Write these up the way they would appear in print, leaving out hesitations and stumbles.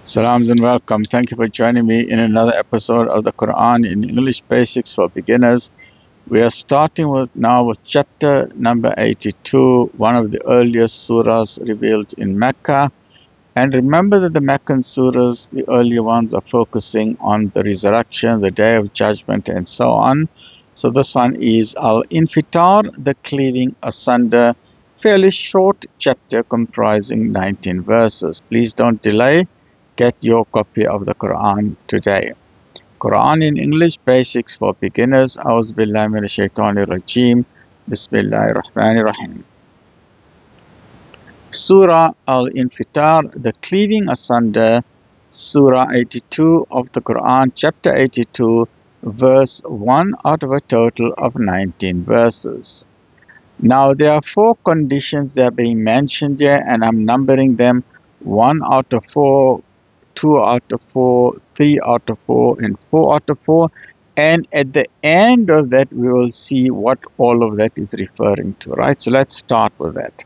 Salams and welcome. Thank you for joining me in another episode of the Quran in English Basics for Beginners. We are starting with chapter number 82, one of the earliest surahs revealed in Mecca. And remember that the Meccan surahs, the earlier ones, are focusing on the resurrection, the day of judgment, and so on. So this one is Al-Infitar, the cleaving asunder, fairly short chapter comprising 19 verses. Please don't delay. Get your copy of the Quran today. Quran in English Basics for Beginners. A'udhu billahi minash shaitanir rajeem. Bismillahir rahmanir rahim. Surah Al-Infitar, the cleaving asunder, Surah 82 of the Quran, chapter 82, verse 1 out of a total of 19 verses. Now there are 4 conditions that are being mentioned here, and I'm numbering them 1 out of 4, 2 out of 4, 3 out of 4, and 4 out of 4. And at the end of that, we will see what all of that is referring to, right? So let's start with that.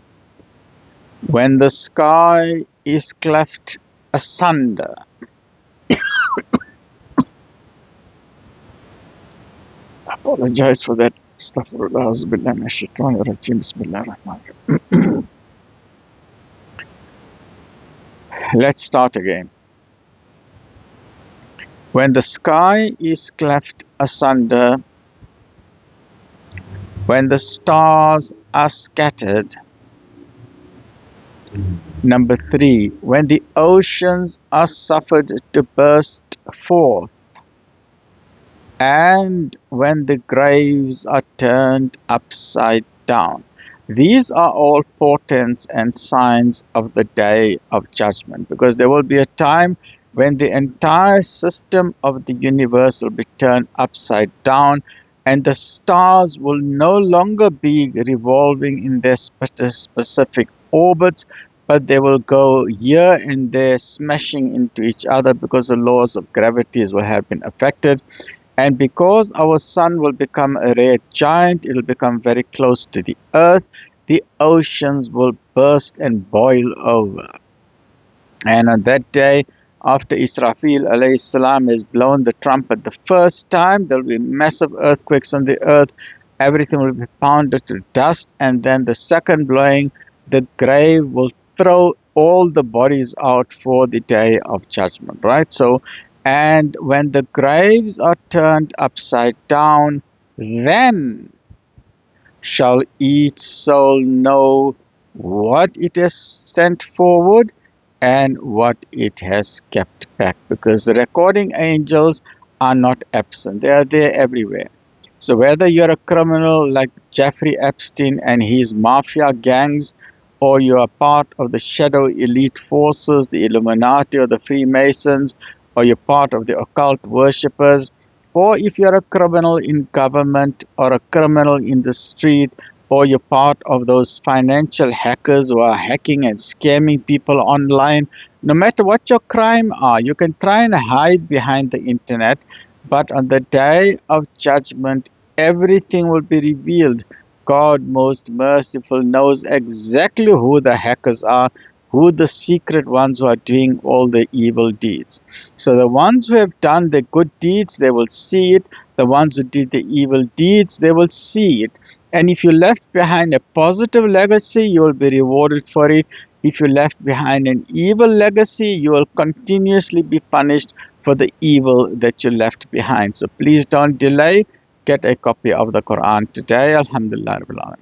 When the sky is cleft asunder. Apologize for that. Let's start again. When the sky is cleft asunder, when the stars are scattered. Number 3, when the oceans are suffered to burst forth, and when the graves are turned upside down. These are all portents and signs of the day of judgment, because there will be a time when the entire system of the universe will be turned upside down, and the stars will no longer be revolving in their specific orbits, but they will go here and there smashing into each other because the laws of gravity will have been affected. And because our sun will become a red giant, it will become very close to the earth, the oceans will burst and boil over. And on that day, after Israfil alayhi salam has blown the trumpet the first time, there will be massive earthquakes on the earth, everything will be pounded to dust, and then the second blowing, the grave will throw all the bodies out for the day of judgment, right? So, and when the graves are turned upside down, then shall each soul know what it has sent forward and what it has kept back, because the recording angels are not absent. They are there everywhere. So whether you're a criminal like Jeffrey Epstein and his mafia gangs, or you are part of the shadow elite forces, the Illuminati or the Freemasons, or you're part of the occult worshippers, or if you're a criminal in government or a criminal in the street, or you're part of those financial hackers who are hacking and scamming people online, no matter what your crime are, you can try and hide behind the internet, but on the day of judgment, everything will be revealed. God, most merciful, knows exactly who the hackers are, who the secret ones who are doing all the evil deeds. So the ones who have done the good deeds, they will see it. The ones who did the evil deeds, they will see it. And if you left behind a positive legacy, you will be rewarded for it. If you left behind an evil legacy, you will continuously be punished for the evil that you left behind. So please don't delay. Get a copy of the Quran today. Alhamdulillah Rabbil Alamin.